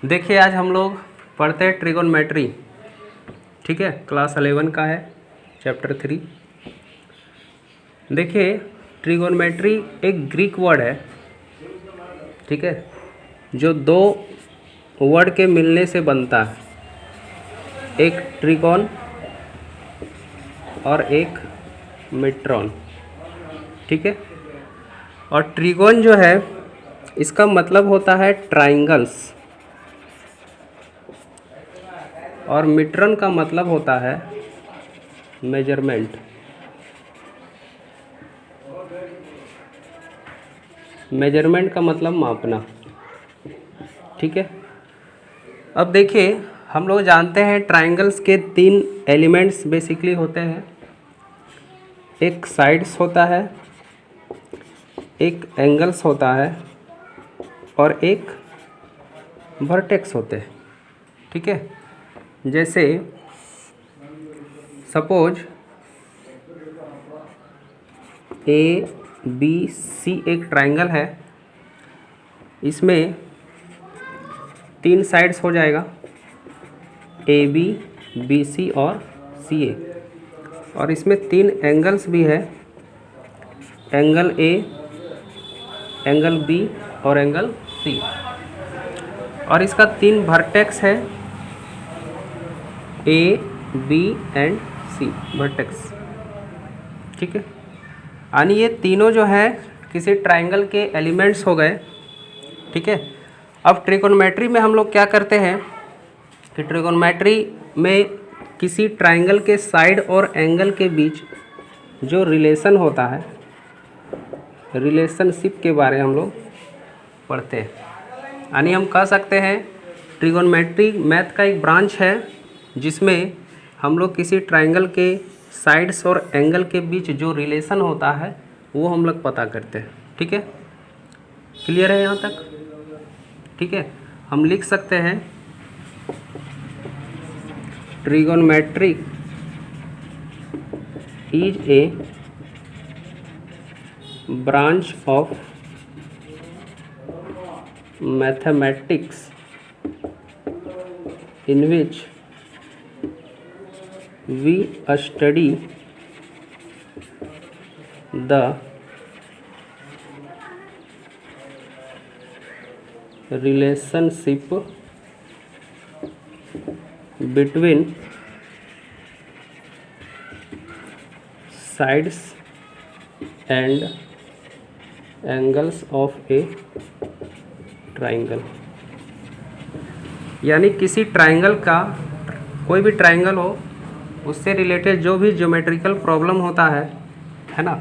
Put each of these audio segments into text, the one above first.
देखिए आज हम लोग पढ़ते हैं ट्रिगोनमेट्री। ठीक है, क्लास 11 का है, चैप्टर 3। देखिए ट्रिगोनमेट्री एक ग्रीक वर्ड है, ठीक है, जो दो वर्ड के मिलने से बनता है, एक ट्रिगोन और एक मेट्रॉन। ठीक है, और ट्रिगोन जो है इसका मतलब होता है ट्राइंगल्स और मीट्रन का मतलब होता है मेजरमेंट। मेजरमेंट का मतलब मापना। ठीक है, अब देखिए हम लोग जानते हैं ट्राइंगल्स के 3 एलिमेंट्स बेसिकली होते हैं। एक साइड्स होता है, एक एंगल्स होता है और एक वर्टेक्स होते हैं। ठीक है, जैसे सपोज ABC एक ट्राइंगल है, इसमें 3 साइड्स हो जाएगा, AB, BC और CA, और इसमें 3 एंगल्स भी है, एंगल A, एंगल B और एंगल C, और इसका 3 वर्टेक्स है, A, B and C vertex. ठीक है, यानी ये तीनों जो है किसी ट्राइंगल के एलिमेंट्स हो गए। ठीक है, अब ट्रिगोनमेट्री में हम लोग क्या करते हैं कि ट्रिगोनमेट्री में किसी ट्राइंगल के साइड और एंगल के बीच जो रिलेशन होता है, रिलेशनशिप के बारे में हम लोग पढ़ते हैं। यानी हम कह सकते हैं ट्रिगोनमेट्री मैथ का एक ब्रांच है जिसमें हम लोग किसी ट्राइंगल के साइड्स और एंगल के बीच जो रिलेशन होता है वो हम लोग पता करते हैं। ठीक है, क्लियर है यहाँ तक? ठीक है, हम लिख सकते हैं trigonometry is a branch of mathematics in which we study the relationship between sides and angles of a triangle। यानी किसी ट्राइंगल का, कोई भी ट्राइंगल हो, उससे रिलेटेड जो भी ज्योमेट्रिकल प्रॉब्लम होता है ना,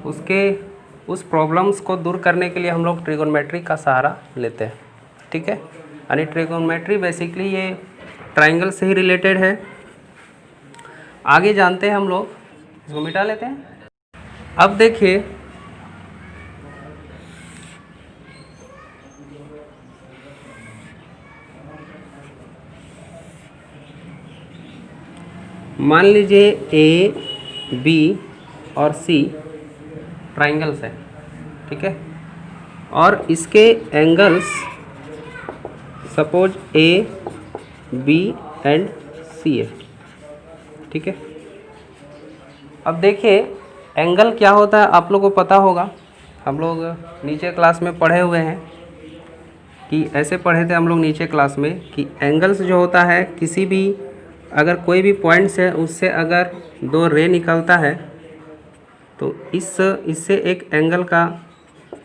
उस प्रॉब्लम्स को दूर करने के लिए हम लोग ट्रिगोनमेट्री का सहारा लेते हैं। ठीक है, यानी ट्रिगोनमेट्री बेसिकली ये ट्राइंगल से ही रिलेटेड है। आगे जानते हैं हम लोग, इसको मिटा लेते हैं। अब देखिए मान लीजिए A, B और C ट्राइंगल्स है। ठीक है, और इसके angles suppose A, B and C है। ठीक है, अब देखिए एंगल क्या होता है आप लोगों को पता होगा, हम लोग नीचे क्लास में पढ़े हुए हैं कि ऐसे पढ़े थे हम लोग नीचे क्लास में कि एंगल्स जो होता है, किसी भी अगर कोई भी पॉइंट्स है उससे अगर 2 रे निकलता है तो इससे एक एंगल का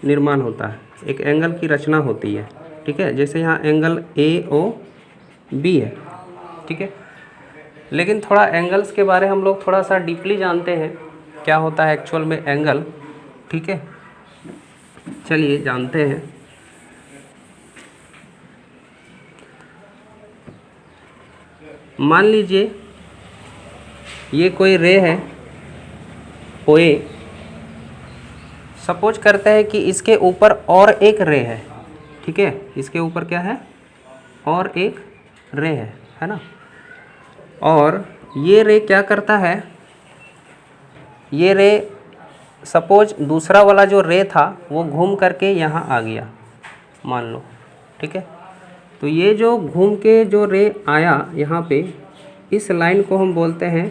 निर्माण होता है, एक एंगल की रचना होती है। ठीक है, जैसे यहाँ एंगल AOB है। ठीक है, लेकिन थोड़ा एंगल्स के बारे हम लोग थोड़ा सा डीपली जानते हैं, क्या होता है एक्चुअल में एंगल। ठीक है, चलिए जानते हैं। मान लीजिए ये कोई रे है OA, सपोज करते हैं कि इसके ऊपर और एक रे है। ठीक है, इसके ऊपर क्या है, और एक रे है ना, और ये रे क्या करता है, ये रे सपोज दूसरा वाला जो रे था वो घूम करके यहाँ आ गया मान लो। ठीक है, तो ये जो घूम के जो रे आया यहाँ पे, इस लाइन को हम बोलते हैं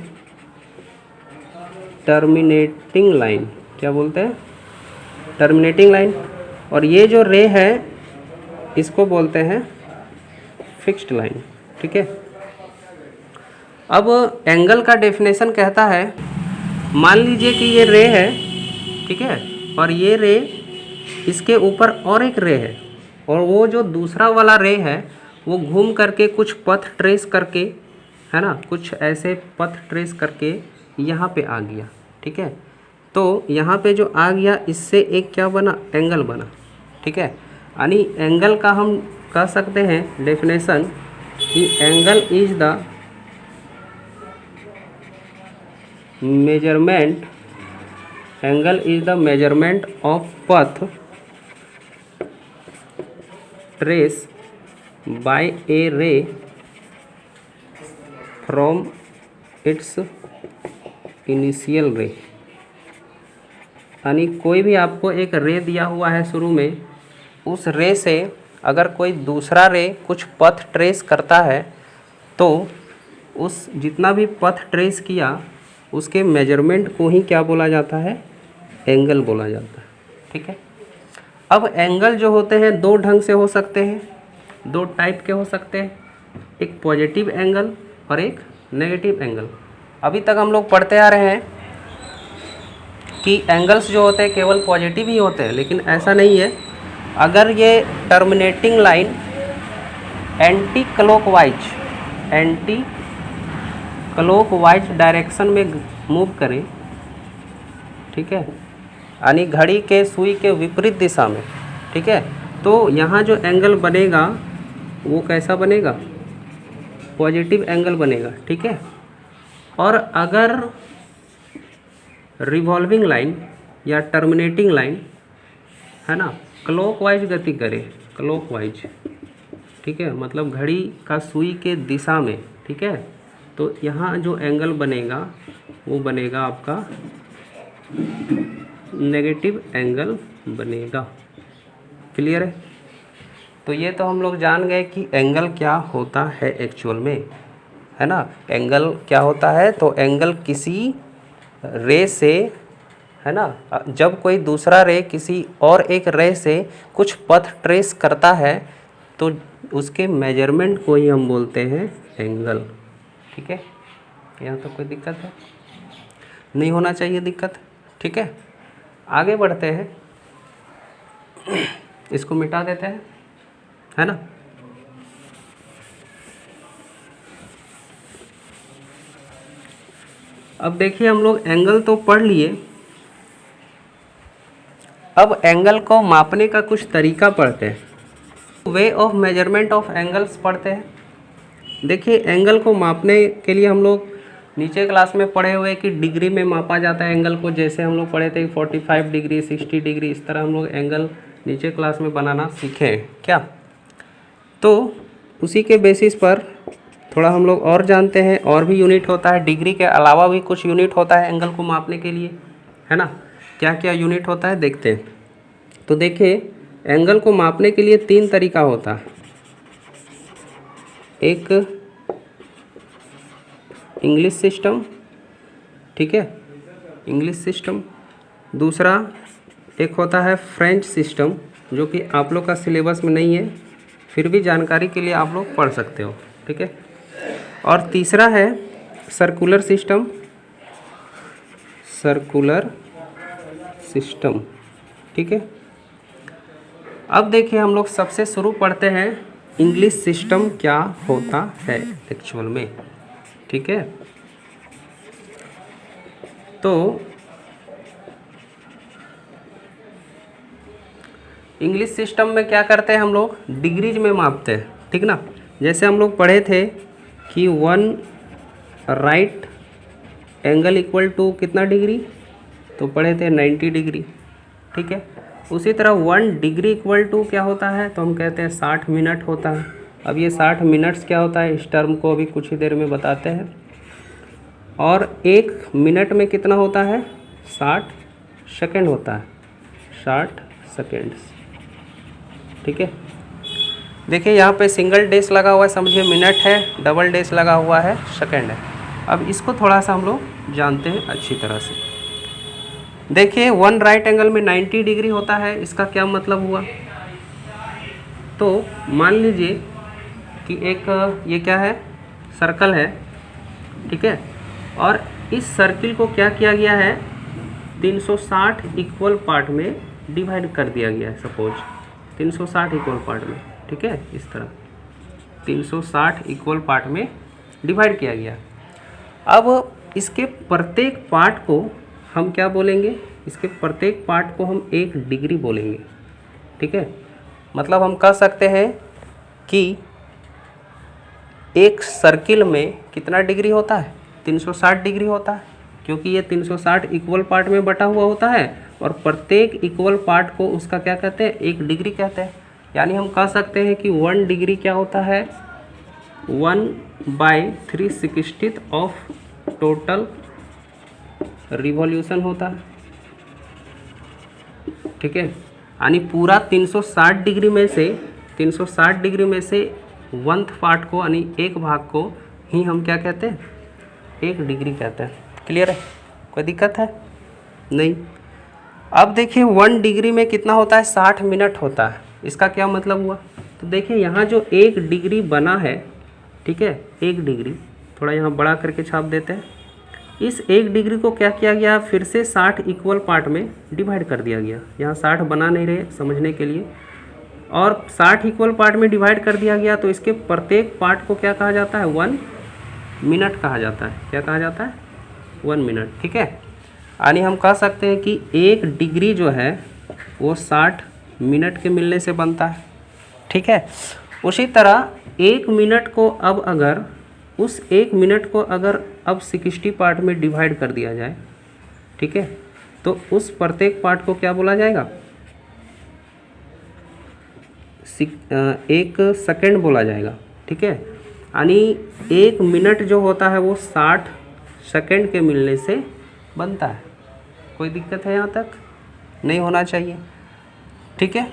टर्मिनेटिंग लाइन। क्या बोलते हैं? Terminating line. और ये जो रे है इसको बोलते हैं फिक्स्ड लाइन। ठीक है। अब एंगल का डेफिनेशन कहता है, मान लीजिए कि ये रे है, ठीक है, और ये रे इसके ऊपर और एक रे है, और वो जो दूसरा वाला रे है वो घूम करके कुछ पथ ट्रेस करके, है ना, कुछ ऐसे पथ ट्रेस करके यहाँ पे आ गया। ठीक है। तो यहाँ पे जो आ गया इससे एक क्या बना? एंगल बना। ठीक है। यानी एंगल का हम कह सकते हैं डेफिनेशन कि angle is the measurement, angle is the measurement of पथ ट्रेस बाय ए रे फ्रॉम इट्स इनिशियल रे। यानी कोई भी आपको एक रे दिया हुआ है शुरू में, उस रे से अगर कोई दूसरा रे कुछ पथ ट्रेस करता है तो उस जितना भी पथ ट्रेस किया उसके मेजरमेंट को ही क्या बोला जाता है? एंगल बोला जाता है। ठीक है। अब एंगल जो होते हैं दो ढंग से हो सकते हैं, दो टाइप के हो सकते हैं, एक पॉजिटिव एंगल और एक नेगेटिव एंगल। अभी तक हम लोग पढ़ते आ रहे हैं कि एंगल्स जो होते हैं केवल पॉजिटिव ही होते हैं, लेकिन ऐसा नहीं है। अगर ये terminating line anti clockwise direction में मूव करें, ठीक है, यानी घड़ी के सुई के विपरीत दिशा में, ठीक है, तो यहाँ जो एंगल बनेगा वो कैसा बनेगा? पॉजिटिव एंगल बनेगा। ठीक है। और अगर रिवॉल्विंग लाइन या टर्मिनेटिंग लाइन, है ना, क्लॉकवाइज गति करे, क्लॉकवाइज, ठीक है, मतलब घड़ी का सुई के दिशा में, ठीक है, तो यहाँ जो एंगल बनेगा वो बनेगा आपका नेगेटिव एंगल बनेगा। क्लियर है? तो ये तो हम लोग जान गए कि एंगल क्या होता है एक्चुअल में, है ना। एंगल क्या होता है? तो एंगल किसी रे से, है ना, जब कोई दूसरा रे किसी और एक रे से कुछ पथ ट्रेस करता है तो उसके मेजरमेंट को ही हम बोलते हैं एंगल। ठीक है। यहाँ तो कोई दिक्कत है? नहीं होना चाहिए दिक्कत। ठीक है। आगे बढ़ते हैं, इसको मिटा देते हैं, है ना। अब देखिए हम लोग एंगल तो पढ़ लिए, अब एंगल को मापने का कुछ तरीका पढ़ते हैं। Way of measurement of angles पढ़ते हैं। देखिए एंगल को मापने के लिए हम लोग नीचे क्लास में पढ़े हुए कि डिग्री में मापा जाता है एंगल को, जैसे हम लोग पढ़े थे 45 डिग्री, 60 डिग्री, इस तरह हम लोग एंगल नीचे क्लास में बनाना सीखे हैं क्या। तो उसी के बेसिस पर थोड़ा हम लोग और जानते हैं, और भी यूनिट होता है, डिग्री के अलावा भी कुछ यूनिट होता है एंगल को मापने के लिए, है ना। क्या क्या यूनिट होता है देखते हैं। तो देखिए एंगल को मापने के लिए 3 तरीका होता है। एक इंग्लिश सिस्टम, ठीक है, इंग्लिश सिस्टम। दूसरा एक होता है फ्रेंच सिस्टम, जो कि आप लोग का सिलेबस में नहीं है, फिर भी जानकारी के लिए आप लोग पढ़ सकते हो। ठीक है। और तीसरा है सर्कुलर सिस्टम, सर्कुलर सिस्टम। ठीक है। अब देखिए हम लोग सबसे शुरू पढ़ते हैं इंग्लिश सिस्टम क्या होता है एक्चुअल में। ठीक है। तो इंग्लिश सिस्टम में क्या करते हैं हम लोग? डिग्रीज में मापते हैं। ठीक ना। जैसे हम लोग पढ़े थे कि 1 राइट एंगल इक्वल टू कितना डिग्री, तो पढ़े थे 90 डिग्री। ठीक है। उसी तरह 1 डिग्री इक्वल टू क्या होता है, तो हम कहते हैं 60 मिनट होता है। अब ये 60 मिनट्स क्या होता है, इस टर्म को अभी कुछ ही देर में बताते हैं। और 1 मिनट में कितना होता है, 60 सेकेंड होता है, 60 सेकेंड्स। ठीक है। देखिए यहाँ पे सिंगल डेस लगा हुआ है, समझिए मिनट है, डबल डेस लगा हुआ है सेकंड है। अब इसको थोड़ा सा हम लोग जानते हैं अच्छी तरह से। देखिए 1 राइट एंगल में 90 डिग्री होता है, इसका क्या मतलब हुआ? तो मान लीजिए कि एक ये क्या है, सर्कल है, ठीक है, और इस सर्किल को क्या किया गया है, 360 इक्वल पार्ट में डिवाइड कर दिया गया है। सपोज 360 इक्वल पार्ट में, ठीक है, इस तरह 360 इक्वल पार्ट में डिवाइड किया गया। अब इसके प्रत्येक पार्ट को हम क्या बोलेंगे, इसके प्रत्येक पार्ट को हम 1 डिग्री बोलेंगे, ठीक है। मतलब हम कह सकते हैं कि एक सर्किल में कितना डिग्री होता है, 360 डिग्री होता है, क्योंकि ये 360 इक्वल पार्ट में बटा हुआ होता है और प्रत्येक इक्वल पार्ट को उसका क्या कहते हैं, 1 डिग्री कहते हैं। यानी हम कह सकते हैं कि 1 डिग्री क्या होता है, 1/360 ऑफ टोटल रिवॉल्यूशन होता है, ठीक है। यानी पूरा 360 डिग्री में से 360 डिग्री में से 1th पार्ट को यानी एक भाग को ही हम क्या कहते हैं, 1 डिग्री कहते हैं। क्लियर है, कोई दिक्कत है नहीं। अब देखिए 1 डिग्री में कितना होता है, 60 मिनट होता है। इसका क्या मतलब हुआ, तो देखिए यहाँ जो 1 डिग्री बना है, ठीक है, 1 डिग्री थोड़ा यहाँ बड़ा करके छाप देते हैं। इस 1 डिग्री को क्या किया गया, फिर से 60 इक्वल पार्ट में डिवाइड कर दिया गया। यहाँ 60 बना नहीं रहे समझने के लिए, और 60 इक्वल पार्ट में डिवाइड कर दिया गया, तो इसके प्रत्येक पार्ट को क्या कहा जाता है, 1 मिनट कहा जाता है। क्या कहा जाता है, 1 मिनट, ठीक है। यानी हम कह सकते हैं कि 1 डिग्री जो है वो 60 मिनट के मिलने से बनता है, ठीक है। उसी तरह 1 मिनट को अब अगर उस 1 मिनट को अगर अब 60 पार्ट में डिवाइड कर दिया जाए, ठीक है, तो उस प्रत्येक पार्ट को क्या बोला जाएगा, 1 सेकंड बोला जाएगा, ठीक है। यानी 1 मिनट जो होता है वो 60 सेकंड के मिलने से बनता है। कोई दिक्कत है यहाँ तक, नहीं होना चाहिए, ठीक है।